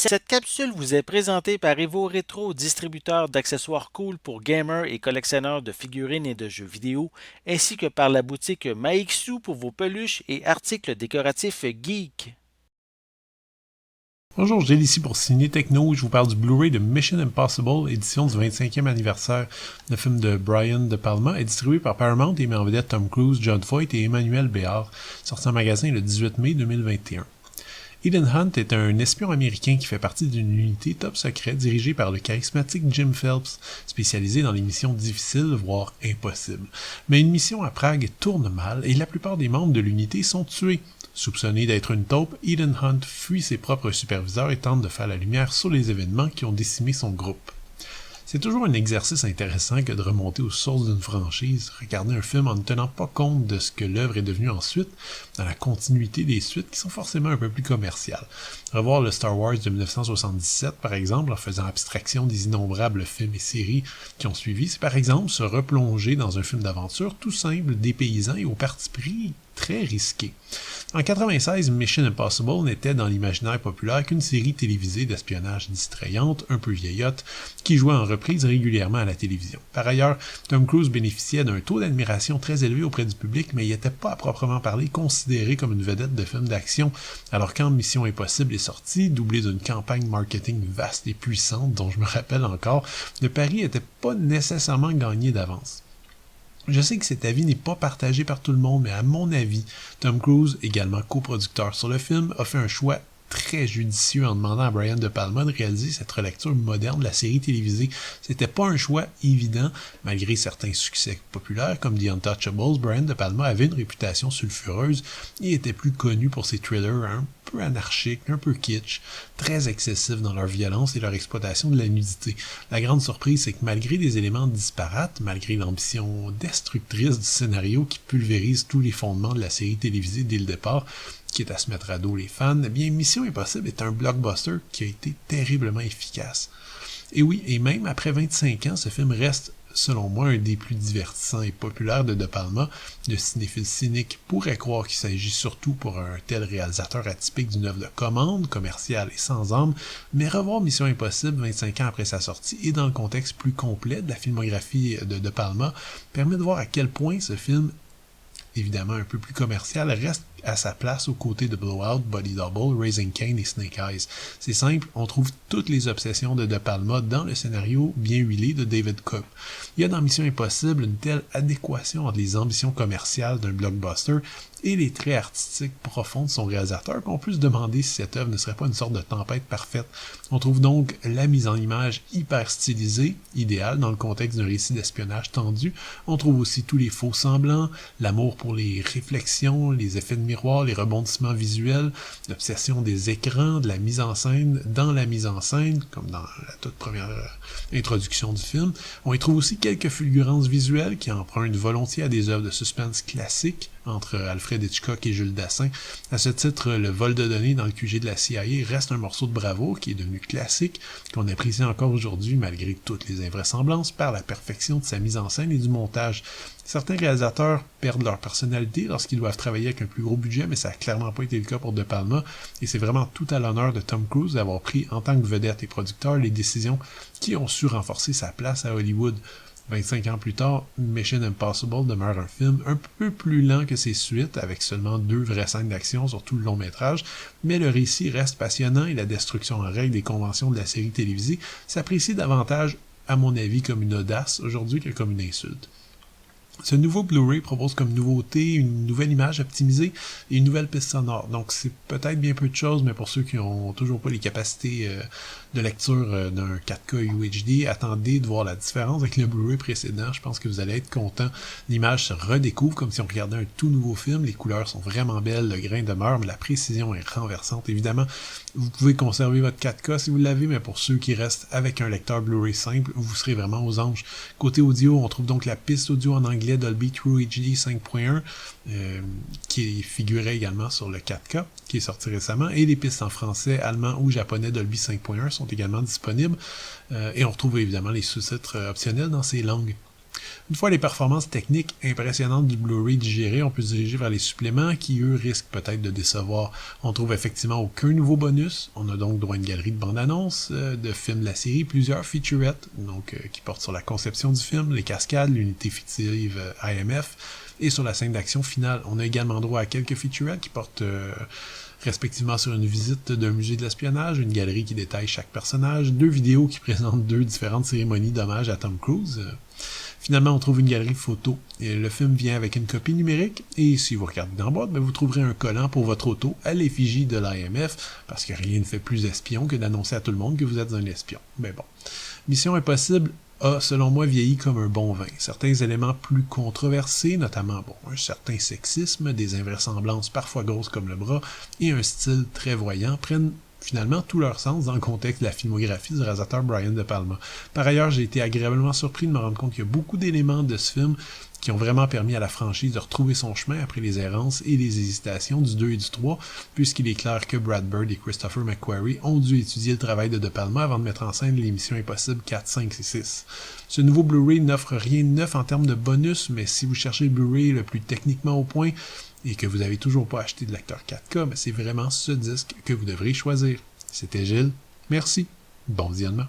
Cette capsule vous est présentée par Evo Retro, distributeur d'accessoires cool pour gamers et collectionneurs de figurines et de jeux vidéo, ainsi que par la boutique Maixu pour vos peluches et articles décoratifs geek. Bonjour, Gilles ici pour Ciné Techno. Je vous parle du Blu-ray de Mission Impossible, édition du 25e anniversaire. Le film de Brian De Palma est distribué par Paramount et met en vedette Tom Cruise, John Voight et Emmanuel Béard, sorti en magasin le 18 mai 2021. Ethan Hunt est un espion américain qui fait partie d'une unité top secret dirigée par le charismatique Jim Phelps, spécialisé dans les missions difficiles, voire impossibles. Mais une mission à Prague tourne mal et la plupart des membres de l'unité sont tués. Soupçonné d'être une taupe, Ethan Hunt fuit ses propres superviseurs et tente de faire la lumière sur les événements qui ont décimé son groupe. C'est toujours un exercice intéressant que de remonter aux sources d'une franchise, regarder un film en ne tenant pas compte de ce que l'œuvre est devenue ensuite, dans la continuité des suites qui sont forcément un peu plus commerciales. Revoir le Star Wars de 1977, par exemple, en faisant abstraction des innombrables films et séries qui ont suivi, c'est par exemple se replonger dans un film d'aventure tout simple, dépaysant et au parti pris très risqué. En 96, Mission Impossible n'était dans l'imaginaire populaire qu'une série télévisée d'espionnage distrayante, un peu vieillotte, qui jouait en reprise régulièrement à la télévision. Par ailleurs, Tom Cruise bénéficiait d'un taux d'admiration très élevé auprès du public, mais il n'était pas à proprement parler considéré comme une vedette de film d'action, alors quand Mission Impossible est sortie, doublée d'une campagne marketing vaste et puissante, dont je me rappelle encore, le pari n'était pas nécessairement gagné d'avance. Je sais que cet avis n'est pas partagé par tout le monde, mais à mon avis, Tom Cruise, également coproducteur sur le film, a fait un choix très judicieux en demandant à Brian De Palma de réaliser cette relecture moderne de la série télévisée. C'était pas un choix évident, malgré certains succès populaires comme The Untouchables. Brian De Palma avait une réputation sulfureuse et était plus connu pour ses thrillers un peu anarchiques, un peu kitsch, très excessifs dans leur violence et leur exploitation de la nudité. La grande surprise, c'est que malgré des éléments disparates, malgré l'ambition destructrice du scénario qui pulvérise tous les fondements de la série télévisée dès le départ, qui est à se mettre à dos les fans, eh bien Mission Impossible est un blockbuster qui a été terriblement efficace. Et oui, et même après 25 ans, ce film reste, selon moi, un des plus divertissants et populaires de De Palma. Le cinéphile cynique pourrait croire qu'il s'agit surtout pour un tel réalisateur atypique d'une œuvre de commande, commerciale et sans âme, mais revoir Mission Impossible 25 ans après sa sortie et dans le contexte plus complet de la filmographie de De Palma permet de voir à quel point ce film, évidemment un peu plus commercial, reste à sa place aux côtés de Blowout, Body Double, Raising Cain et Snake Eyes. C'est simple, on trouve toutes les obsessions de Palma dans le scénario bien huilé de David Koepp. Il y a dans Mission Impossible une telle adéquation entre les ambitions commerciales d'un blockbuster et les traits artistiques profonds de son réalisateur qu'on peut se demander si cette œuvre ne serait pas une sorte de tempête parfaite. On trouve donc la mise en image hyper stylisée, idéale dans le contexte d'un récit d'espionnage tendu. On trouve aussi tous les faux semblants, l'amour pour les réflexions, les effets de miroir, les rebondissements visuels, l'obsession des écrans, de la mise en scène dans la mise en scène, comme dans la toute première introduction du film. On y trouve aussi quelques fulgurances visuelles qui empruntent volontiers à des œuvres de suspense classiques entre Alfred Hitchcock et Jules Dassin. À ce titre, le vol de données dans le QG de la CIA reste un morceau de bravoure qui est devenu classique, qu'on apprécie encore aujourd'hui malgré toutes les invraisemblances par la perfection de sa mise en scène et du montage. Certains réalisateurs perdent leur personnalité lorsqu'ils doivent travailler avec un plus gros budget, mais ça n'a clairement pas été le cas pour De Palma, et c'est vraiment tout à l'honneur de Tom Cruise d'avoir pris, en tant que vedette et producteur, les décisions qui ont su renforcer sa place à Hollywood. 25 ans plus tard, Mission Impossible demeure un film un peu plus lent que ses suites, avec seulement 2 vraies scènes d'action sur tout le long métrage, mais le récit reste passionnant et la destruction en règle des conventions de la série télévisée s'apprécie davantage, à mon avis, comme une audace aujourd'hui que comme une insulte. Ce nouveau Blu-ray propose comme nouveauté une nouvelle image optimisée et une nouvelle piste sonore. Donc c'est peut-être bien peu de choses, mais pour ceux qui n'ont toujours pas les capacités de lecture d'un 4K UHD, attendez de voir la différence avec le Blu-ray précédent. Je pense que vous allez être content. L'image se redécouvre comme si on regardait un tout nouveau film. Les couleurs sont vraiment belles, le grain demeure, mais la précision est renversante. Évidemment, vous pouvez conserver votre 4K si vous l'avez, mais pour ceux qui restent avec un lecteur Blu-ray simple, vous serez vraiment aux anges. Côté audio, on trouve donc la piste audio en anglais Dolby True HD 5.1 qui figurait également sur le 4K qui est sorti récemment, et les pistes en français, allemand ou japonais Dolby 5.1 sont également disponibles, et on retrouve évidemment les sous-titres optionnels dans ces langues. Une fois les performances techniques impressionnantes du Blu-ray digérées, on peut se diriger vers les suppléments qui, eux, risquent peut-être de décevoir. On trouve effectivement aucun nouveau bonus. On a donc droit à une galerie de bandes-annonces, de films de la série, plusieurs featurettes, qui portent sur la conception du film, les cascades, l'unité fictive IMF, et sur la scène d'action finale. On a également droit à quelques featurettes qui portent respectivement sur une visite d'un musée de l'espionnage, une galerie qui détaille chaque personnage, 2 vidéos qui présentent 2 différentes cérémonies d'hommage à Tom Cruise. Finalement, on trouve une galerie de photos. Et le film vient avec une copie numérique, et si vous regardez dans la boîte, vous trouverez un collant pour votre auto à l'effigie de l'IMF, parce que rien ne fait plus espion que d'annoncer à tout le monde que vous êtes un espion. Mais bon. Mission Impossible a, selon moi, vieilli comme un bon vin. Certains éléments plus controversés, notamment un certain sexisme, des invraisemblances parfois grosses comme le bras, et un style très voyant, prennent finalement tout leur sens dans le contexte de la filmographie du réalisateur Brian De Palma. Par ailleurs, j'ai été agréablement surpris de me rendre compte qu'il y a beaucoup d'éléments de ce film qui ont vraiment permis à la franchise de retrouver son chemin après les errances et les hésitations du 2 et du 3, puisqu'il est clair que Brad Bird et Christopher McQuarrie ont dû étudier le travail de Palma avant de mettre en scène les Missions Impossibles 4, 5 et 6. Ce nouveau Blu-ray n'offre rien de neuf en termes de bonus, mais si vous cherchez le Blu-ray le plus techniquement au point et que vous n'avez toujours pas acheté de lecteur 4K, mais c'est vraiment ce disque que vous devrez choisir. C'était Gilles. Merci. Bon visionnement.